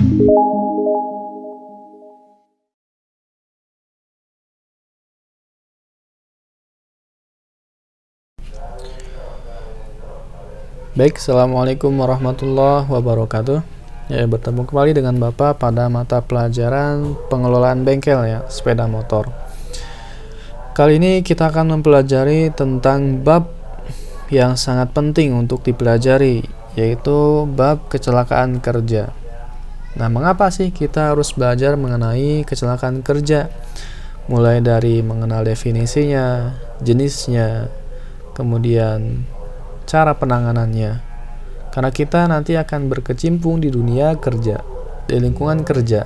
Baik, Assalamualaikum warahmatullahi wabarakatuh. Ya, bertemu kembali dengan Bapak pada mata pelajaran pengelolaan bengkel ya, sepeda motor. Kali ini kita akan mempelajari tentang bab yang sangat penting untuk dipelajari, yaitu bab kecelakaan kerja. Nah, mengapa sih kita harus belajar mengenai kecelakaan kerja? Mulai dari mengenal definisinya, jenisnya, kemudian cara penanganannya. Karena kita nanti akan berkecimpung di dunia kerja, di lingkungan kerja,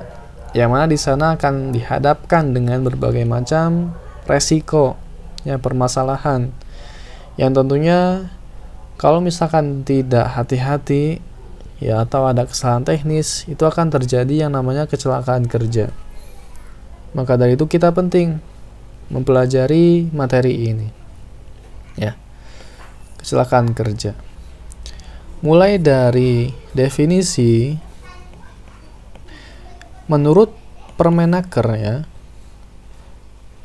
yang mana di sana akan dihadapkan dengan berbagai macam resiko, ya, permasalahan, yang tentunya kalau misalkan tidak hati-hati, ya, atau ada kesalahan teknis, itu akan terjadi yang namanya kecelakaan kerja. Maka dari itu kita penting mempelajari materi ini, ya, kecelakaan kerja. Mulai dari definisi, menurut Permenaker ya,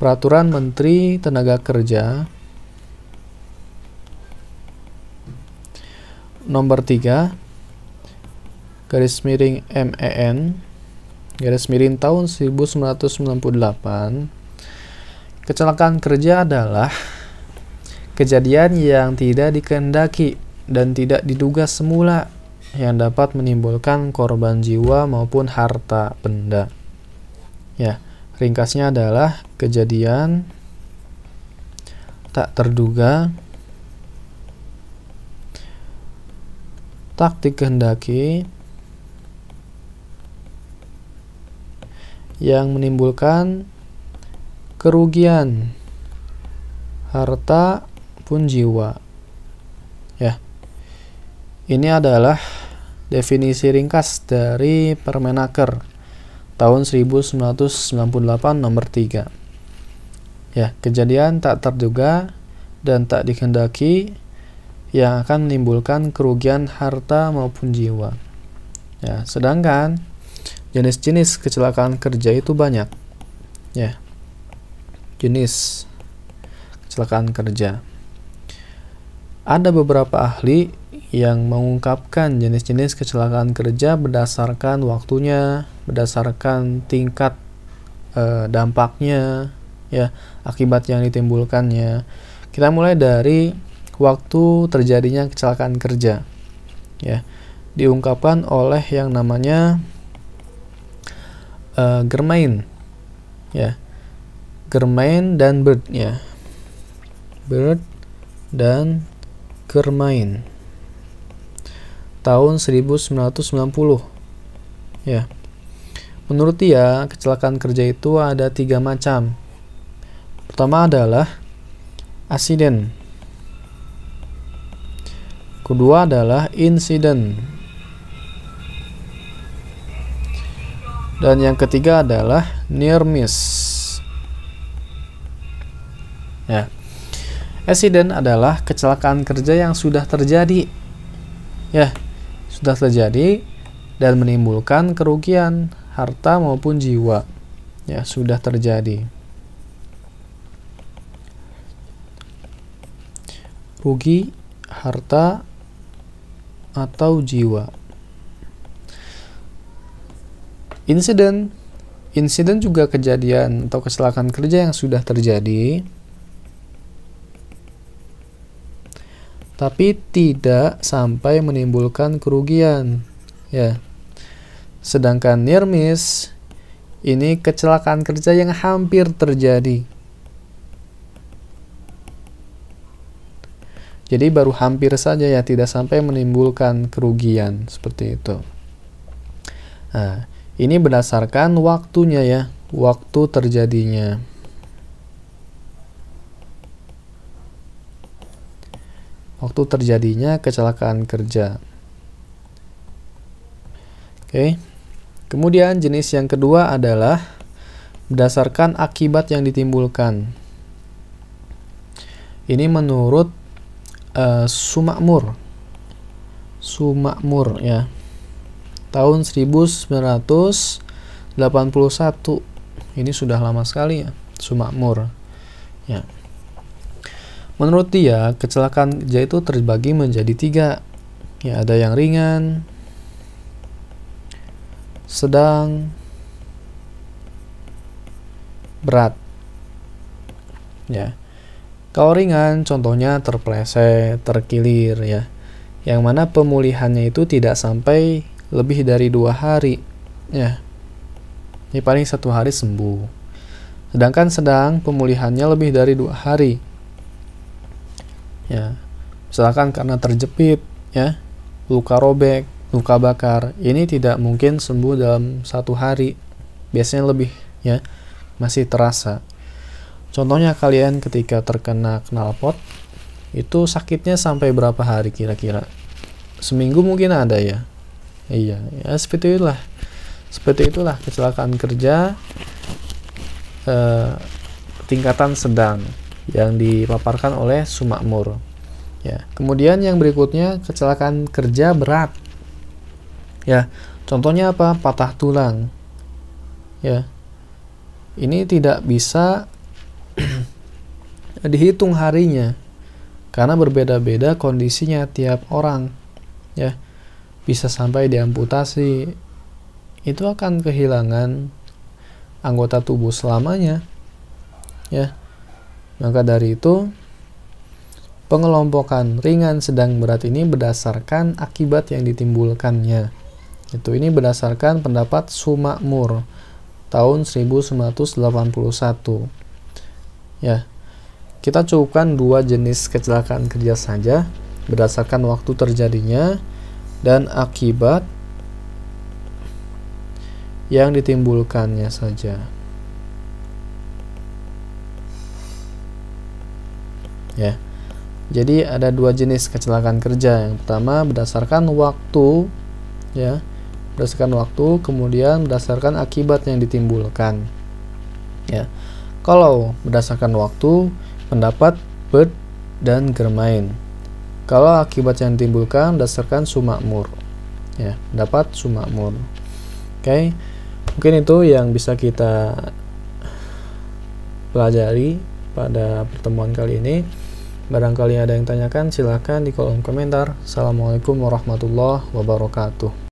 Peraturan Menteri Tenaga Kerja nomor 3 garis miring MEN garis miring tahun 1998, kecelakaan kerja adalah kejadian yang tidak dikehendaki dan tidak diduga semula yang dapat menimbulkan korban jiwa maupun harta benda. Ya, ringkasnya adalah kejadian tak terduga, tak dikehendaki, yang menimbulkan kerugian harta pun jiwa. Ya, ini adalah definisi ringkas dari Permenaker tahun 1998 nomor 3. Ya, kejadian tak terduga dan tak dikehendaki yang akan menimbulkan kerugian harta maupun jiwa. Ya, sedangkan jenis-jenis kecelakaan kerja itu banyak. Ya, jenis kecelakaan kerja. Ada beberapa ahli yang mengungkapkan jenis-jenis kecelakaan kerja berdasarkan waktunya, berdasarkan tingkat dampaknya, ya, akibat yang ditimbulkannya. Kita mulai dari waktu terjadinya kecelakaan kerja. Ya, diungkapkan oleh yang namanya Germain, ya, Germain dan Bird, ya, Bird dan Germain tahun 1990. Ya, menurut dia kecelakaan kerja itu ada 3 macam. Pertama adalah accident, kedua adalah insiden, dan yang ketiga adalah near miss. Ya, accident adalah kecelakaan kerja yang sudah terjadi, ya, sudah terjadi dan menimbulkan kerugian harta maupun jiwa. Ya, sudah terjadi. Rugi harta atau jiwa. Insiden juga kejadian atau kecelakaan kerja yang sudah terjadi tapi tidak sampai menimbulkan kerugian, ya. Sedangkan near miss ini kecelakaan kerja yang hampir terjadi. Jadi baru hampir saja, ya, tidak sampai menimbulkan kerugian, seperti itu. Nah, ini berdasarkan waktunya, ya, waktu terjadinya. Waktu terjadinya kecelakaan kerja. Oke. Kemudian jenis yang kedua adalah berdasarkan akibat yang ditimbulkan. Ini menurut Sumakmur, ya, tahun 1981. Ini sudah lama sekali ya, Sumakmur. Ya. Menurut dia, kecelakaan kerja itu terbagi menjadi 3. Ya, ada yang ringan, sedang, berat. Ya. Kalau ringan, contohnya terpleset, terkilir ya. Yang mana pemulihannya itu tidak sampai lebih dari 2 hari. Ya. Ini paling 1 hari sembuh. Sedangkan sedang, pemulihannya lebih dari 2 hari. Ya. Misalkan karena terjepit ya, luka robek, luka bakar, ini tidak mungkin sembuh dalam 1 hari. Biasanya lebih ya, masih terasa. Contohnya kalian ketika terkena knalpot, itu sakitnya sampai berapa hari kira-kira? Seminggu mungkin ada ya. Iya, ya seperti itulah. Seperti itulah kecelakaan kerja tingkatan sedang yang dipaparkan oleh Sumakmur. Ya, kemudian yang berikutnya kecelakaan kerja berat. Ya, contohnya apa? Patah tulang. Ya. Ini tidak bisa dihitung harinya karena berbeda-beda kondisinya tiap orang. Ya. Bisa sampai diamputasi. Itu akan kehilangan anggota tubuh selamanya. Ya. Maka dari itu pengelompokan ringan, sedang, berat ini berdasarkan akibat yang ditimbulkannya. Ini berdasarkan pendapat Sumakmur tahun 1981. Ya. Kita cukupkan 2 jenis kecelakaan kerja saja berdasarkan waktu terjadinya dan akibat yang ditimbulkannya saja. Ya. Jadi ada 2 jenis kecelakaan kerja. Yang pertama berdasarkan waktu ya. Berdasarkan waktu, kemudian berdasarkan akibat yang ditimbulkan. Ya. Kalau berdasarkan waktu, pendapat Bird dan Germain. Kalau akibat yang ditimbulkan berdasarkan Sumakmur. Ya, pendapat Sumakmur. Oke. Mungkin itu yang bisa kita pelajari pada pertemuan kali ini. Barangkali ada yang tanyakan, silahkan di kolom komentar. Assalamualaikum warahmatullahi wabarakatuh.